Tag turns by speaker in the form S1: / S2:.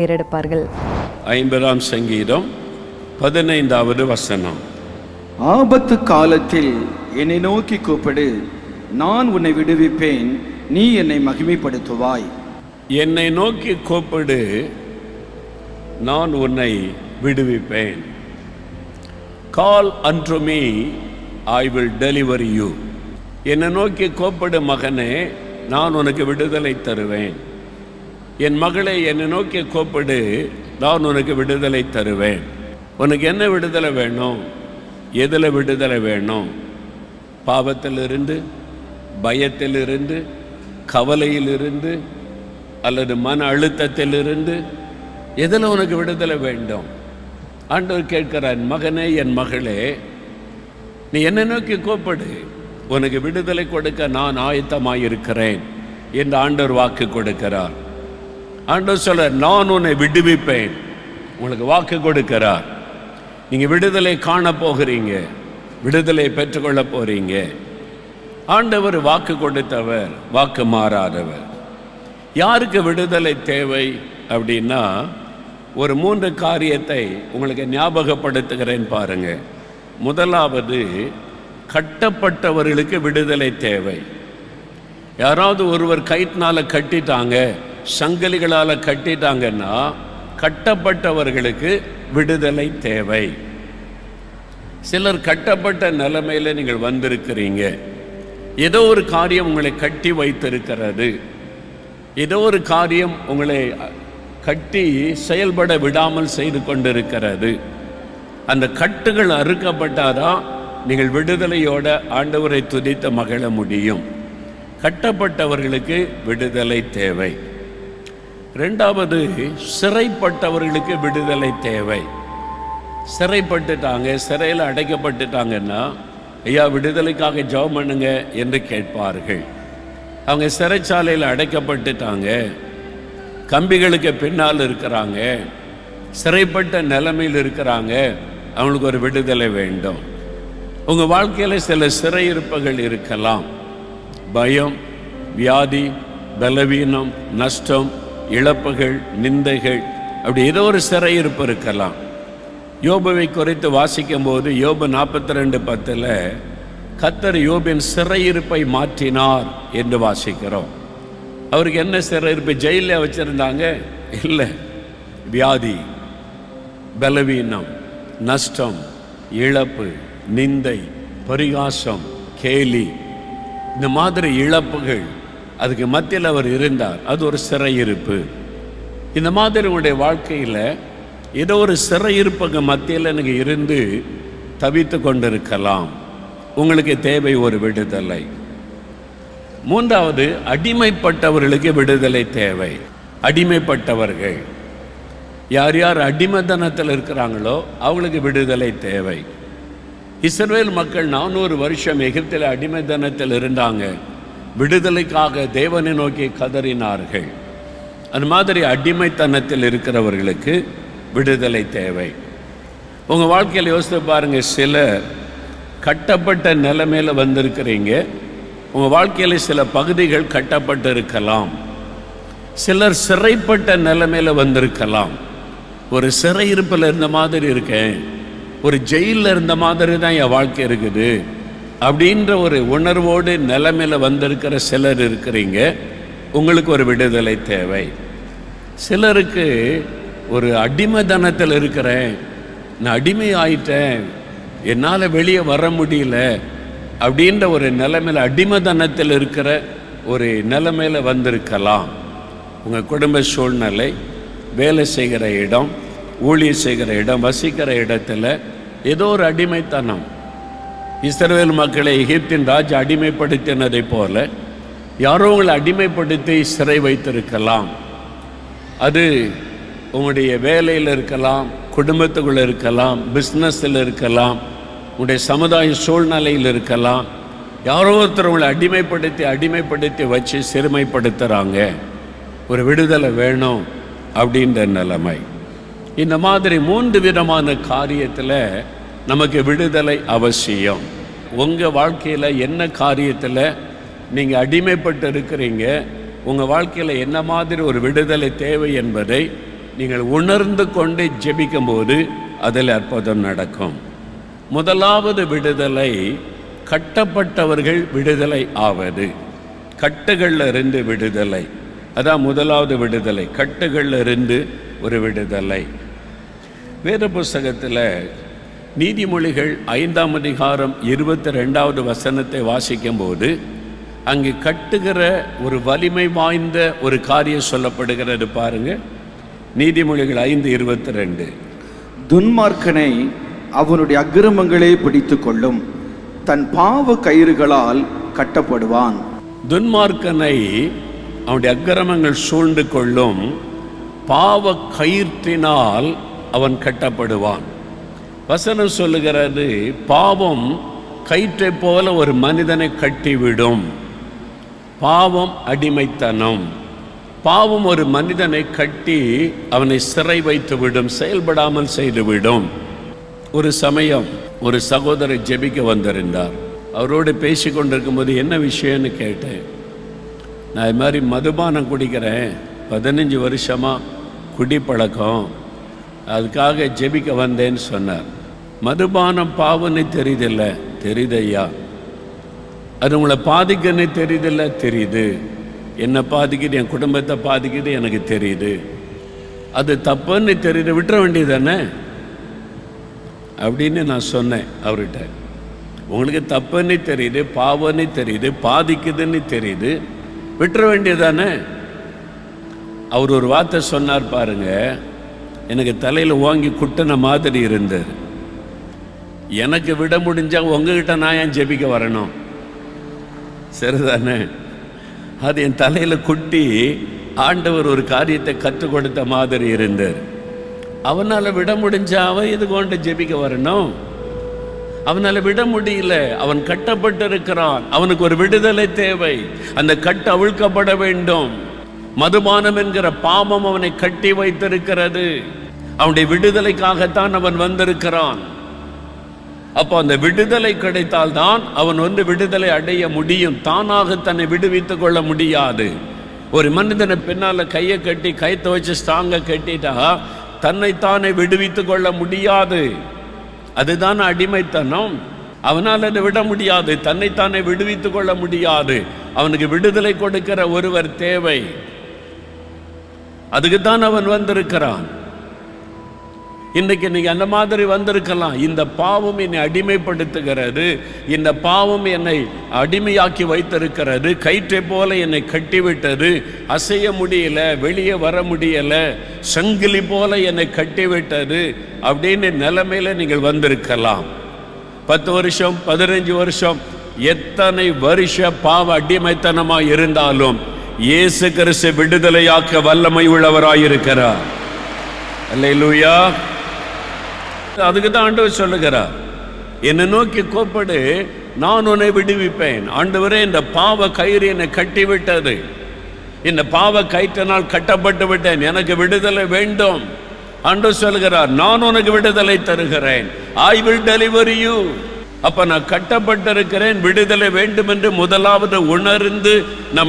S1: ஏறெடுப்பார்கள்.
S2: 50ஆம் சங்கீதம் 15வது வசனம்.
S3: ஆபத்து காலத்தில் என்னை நோக்கி கூப்பிடு, நான் உன்னை விடுவிப்பேன், நீ என்னை மகிமைப்படுத்துவாய்.
S2: என்னை நோக்கி கூப்பிடு, நான் உன்னை விடுவிப்பேன். கால் unto me, I will deliver you. என்னை நோக்கி கூப்பிடு மகனே, நான் உனக்கு விடுதலை தருவேன். என் மகளே, என்னை நோக்கி கூப்பிடு, நான் உனக்கு விடுதலை தருவேன். உனக்கு என்ன விடுதலை வேணும்? எதில் விடுதலை வேணும்? பாவத்திலிருந்து, பயத்திலிருந்து, கவலையிலிருந்து, அல்லது மன அழுத்தத்திலிருந்து, எதில் உனக்கு விடுதலை வேண்டும்? ஆண்டவர் கேட்கிறார், மகனே, என் மகளே, நீ என்னை நோக்கி கூப்பிடு, உனக்கு விடுதலை கொடுக்க நான் ஆயத்தமாயிருக்கிறேன் என்று ஆண்டவர் வாக்கு கொடுக்கிறார். ஆண்டவர் சொல்ல, நான் உன்னை விடுவிப்பேன், உங்களுக்கு வாக்கு கொடுக்கிறார். நீங்கள் விடுதலை காண போகிறீங்க, விடுதலை பெற்றுக்கொள்ள போறீங்க. ஆண்டவர் வாக்கு கொடுத்தவர், வாக்கு மாறாதவர். யாருக்கு விடுதலை தேவை அப்படின்னா, ஒரு 3 காரியத்தை உங்களுக்கு ஞாபகப்படுத்துகிறேன் பாருங்க. முதலாவது, கட்டப்பட்டவர்களுக்கு விடுதலை தேவை. யாராவது ஒருவர் கயிற்றினால கட்டிட்டாங்க, சங்கிலிகளால் கட்டிட்டாங்கன்னா, கட்டப்பட்டவர்களுக்கு விடுதலை தேவை. சிலர் கட்டப்பட்ட நிலைமையில் நீங்கள் வந்திருக்கிறீங்க. ஏதோ ஒரு காரியம் உங்களை கட்டி வைத்திருக்கிறது, ஏதோ ஒரு காரியம் உங்களை கட்டி செயல்பட விடாமல் செய்து கொண்டிருக்கிறது. அந்த கட்டுகள் அறுக்கப்பட்டாதான் நீங்கள் விடுதலையோட ஆண்டவரை துதித்து மகிழ முடியும். கட்டப்பட்டவர்களுக்கு விடுதலை தேவை. 2வது, சிறைப்பட்டவர்களுக்கு விடுதலை தேவை. சிறைப்பட்டுட்டாங்க, சிறையில் அடைக்கப்பட்டுட்டாங்கன்னா, ஐயா விடுதலைக்காக ஜெபம் பண்ணுங்க என்று கேட்பார்கள். அவங்க சிறைச்சாலையில் அடைக்கப்பட்டுட்டாங்க, கம்பிகளுக்கு பின்னால் இருக்கிறாங்க, சிறைப்பட்ட நிலைமையில் இருக்கிறாங்க, அவங்களுக்கு ஒரு விடுதலை வேண்டும். உங்கள் வாழ்க்கையில் சில சிறையிருப்புகள் இருக்கலாம். பயம், வியாதி, பலவீனம், நஷ்டம், இழப்புகள், நிந்தைகள், அப்படி ஏதோ ஒரு சிறையிருப்பு இருக்கலாம். யோபுவை குறித்து வாசிக்கும் போது யோபு 42:10 கர்த்தர் யோபின் சிறையிருப்பை மாற்றினார் என்று வாசிக்கிறோம். அவருக்கு என்ன சிறையிருப்பு? ஜெயிலில் வச்சிருந்தாங்க? இல்லை. வியாதி, பலவீனம், நஷ்டம், இழப்பு, நிந்தை, பரிகாசம், கேலி, இந்த மாதிரி இழப்புகள், அதுக்கு மத்தியில் அவர் இருந்தார். அது ஒரு சிறையிருப்பு. இந்த மாதிரி உங்களுடைய வாழ்க்கையில் ஏதோ ஒரு சிறையிருப்புக்கு மத்தியில் நீங்கள் இருந்து தவித்து கொண்டிருக்கலாம். உங்களுக்கு தேவை ஒரு விடுதலை. 3வது, அடிமைப்பட்டவர்களுக்கு விடுதலை தேவை. அடிமைப்பட்டவர்கள் யார் யார் அடிமைத்தனத்தில் இருக்கிறாங்களோ அவங்களுக்கு விடுதலை தேவை. இஸ்ரவேல் மக்கள் 400 வருஷம் எகிப்தில் அடிமைத்தனத்தில் இருந்தாங்க. விடுதலைக்காக தேவனை நோக்கி கதறினார்கள். அந்த மாதிரி அடிமைத்தனத்தில் இருக்கிறவர்களுக்கு விடுதலை தேவை. உங்கள் வாழ்க்கையில் யோசித்து பாருங்கள். சிலர் கட்டப்பட்ட நிலைமையில் வந்திருக்கிறீங்க. உங்கள் வாழ்க்கையில் சில பகுதிகள் கட்டப்பட்டு இருக்கலாம். சிலர் சிறைப்பட்ட நிலைமையில் வந்திருக்கலாம். ஒரு சிறையிருப்பில் இருந்த மாதிரி இருக்கேன், ஒரு ஜெயிலில் இருந்த மாதிரி தான் என் வாழ்க்கை இருக்குது அப்படின்ற ஒரு உணர்வோடு நிலைமையில் வந்திருக்கிற சிலர் இருக்கிறீங்க. உங்களுக்கு ஒரு விடுதலை தேவை. சிலருக்கு ஒரு அடிமைத்தனத்தில் இருக்கிறேன், நான் அடிமை ஆயிட்டேன், என்னால் வெளியே வர முடியல அப்படின்ற ஒரு நிலைமையில், அடிமைத்தனத்தில் இருக்கிற ஒரு நிலைமையில் வந்திருக்கலாம். உங்கள் குடும்ப சூழ்நிலை, வேலை செய்கிற இடம், ஊழியர் செய்கிற இடம், வசிக்கிற இடத்துல ஏதோ ஒரு அடிமைத்தனம். இஸ்ரவேல் மக்களை எகிப்தின் ராஜா அடிமைப்படுத்தினதை போல யாரோ உங்களை அடிமைப்படுத்தி சிறை வைத்திருக்கலாம். அது உங்களுடைய வேலையில் இருக்கலாம், குடும்பத்துக்குள்ளே இருக்கலாம், பிஸ்னஸில் இருக்கலாம், உங்களுடைய சமுதாய சூழ்நிலையில் இருக்கலாம். யாரோ ஒருத்தர் உங்களை அடிமைப்படுத்தி வச்சு சிறுமைப்படுத்துகிறாங்க. ஒரு விடுதலை வேணும் அப்படின்ற நிலைமை. இந்த மாதிரி 3 விதமான காரியத்தில் நமக்கு விடுதலை அவசியம். உங்கள் வாழ்க்கையில் என்ன காரியத்தில் நீங்கள் அடிமைப்பட்டு இருக்கிறீங்க, உங்கள் வாழ்க்கையில் என்ன மாதிரி ஒரு விடுதலை தேவை என்பதை நீங்கள் உணர்ந்து கொண்டு ஜெபிக்கும் போது அதில் அற்புதம் நடக்கும். முதலாவது விடுதலை, கட்டப்பட்டவர்கள் விடுதலை ஆவது. கட்டுகளில் இருந்து விடுதலை, அதான் முதலாவது விடுதலை. கட்டுகளில் இருந்து ஒரு விடுதலை. வேத புஸ்தகத்தில் நீதிமொழிகள் 5ஆம் அதிகாரம் 22வது வசனத்தை வாசிக்கும் போது அங்கு கட்டுகிற ஒரு வலிமை வாய்ந்த ஒரு காரியம் சொல்லப்படுகிறது. பாருங்க, நீதிமொழிகள் 5:22.
S3: துன்மார்க்கனை அவனுடைய அக்கிரமங்களே பிடித்து கொள்ளும், தன் பாவ கயிறுகளால் கட்டப்படுவான்.
S2: துன்மார்க்கனை அவனுடைய அக்கிரமங்கள் சூழ்ந்து கொள்ளும், பாவ கயிற்றினால் அவன் கட்டப்படுவான். வசனம் சொல்லுகிறது, பாவம் கயிற்றை போல ஒரு மனிதனை கட்டிவிடும். பாவம் அடிமைத்தனம். பாவம் ஒரு மனிதனை கட்டி அவனை சிறை வைத்து விடும், செயல்படாமல் செய்துவிடும். ஒரு சமயம் ஒரு சகோதரர் ஜெபிக்க வந்திருந்தார். அவரோடு பேசி கொண்டிருக்கும் போது என்ன விஷயம்னு கேட்டேன். நான் இது மாதிரி மதுபானம் குடிக்கிறேன், 15 வருஷமாக குடிப்பழக்கம், அதுக்காக ஜெபிக்க வந்தேன்னு சொன்னார். மதுபானம் பாவன்னு தெரியுதில்ல? தெரியுதையா. அது உங்களை பாதிக்குன்னு தெரியுதில்ல? தெரியுது. என்னை பாதிக்குது, என் குடும்பத்தை பாதிக்குது, எனக்கு தெரியுது. அது தப்புன்னு தெரியுது, விட்டுற வேண்டியது தானே அப்படின்னு நான் சொன்னேன் அவர்கிட்ட. உங்களுக்கு தப்புன்னு தெரியுது, பாவன்னு தெரியுது, பாதிக்குதுன்னு தெரியுது, விட்டுற வேண்டியது தானே. அவர் ஒரு வார்த்தை சொன்னார் பாருங்க, எனக்கு தலையில் ஓங்கி குட்டின மாதிரி இருந்தார். எனக்கு விட முடிஞ்சா உங்ககிட்ட நான் ஏன் ஜெபிக்க வரணும்? சரிதானே? அது என் தலையில் குட்டி ஆண்டவர் ஒரு காரியத்தை கற்றுக் கொடுத்த மாதிரி இருந்தார். அவனால் விட முடிஞ்சா அவன் இது கொண்டு ஜெபிக்க வரணும்? அவனால் விட முடியல. அவன் கட்டப்பட்டு இருக்கிறான். அவனுக்கு ஒரு விடுதலை தேவை. அந்த கட்டு அவிழ்க்கப்பட வேண்டும். மதுபானம் என்கிற பாவம் அவனை கட்டி வைத்திருக்கிறது. அவனுடைய விடுதலைக்காகத்தான் அவன் வந்திருக்கிறான். அப்போ அந்த விடுதலை கிடைத்தால் தான் அவன் விடுதலை அடைய முடியும். தானாக தன்னை விடுவித்துக் கொள்ள முடியாது. ஒரு மனிதனை பின்னால கையை கட்டி கைத்தை வச்சு ஸ்ட்ராங்க கட்டிட்டா தன்னைத்தானே விடுவித்துக் கொள்ள முடியாது. அதுதான் அடிமைத்தனம். அவனால் அதை விட முடியாது. தன்னைத்தானே விடுவித்துக் கொள்ள முடியாது. அவனுக்கு விடுதலை கொடுக்கிற ஒருவர் தேவை. அதுக்குத்தான் அவன் வந்திருக்கிறான். இன்றைக்கு நீங்க அந்த மாதிரி வந்திருக்கலாம். இந்த பாவம் என்னை அடிமைப்படுத்துகிறது, இந்த பாவம் என்னை அடிமையாக்கி வைத்திருக்கிறது, கயிற்றை போல என்னை கட்டிவிட்டது, அசைய முடியல, வெளியே வர முடியல, சங்கிலி போல என்னை கட்டிவிட்டது அப்படின்னு நிலைமையில நீங்கள் வந்திருக்கலாம். 10 வருஷம் 15 வருஷம் எத்தனை வருஷ பாவ அடிமைத்தனமாக இருந்தாலும் இயேசு கிறிஸ்து விடுதலையாக்க வல்லமை உள்ளவராயிருக்கிறார். அல்லேலூயா. அதுக்கு தான் ஆண்டவர் சொல்லுகிறார், என்னை நோக்கி கூப்பிடு, நான் உன்னை விடுவிப்பேன். ஆண்டவரே, இந்த பாவ கயிறு என்னை கட்டிவிட்டது, இந்த பாவ கயிற்றினால் கட்டப்பட்டு விட்டேன், எனக்கு விடுதலை வேண்டும். ஆண்டவர் சொல்லுகிறார், நான் உனக்கு விடுதலை தருகிறேன். I will deliver you. அப்ப நான் கட்டப்பட்டிருக்கிறேன், விடுதலை வேண்டும் என்று முதலாவது உணர்ந்து நம்மை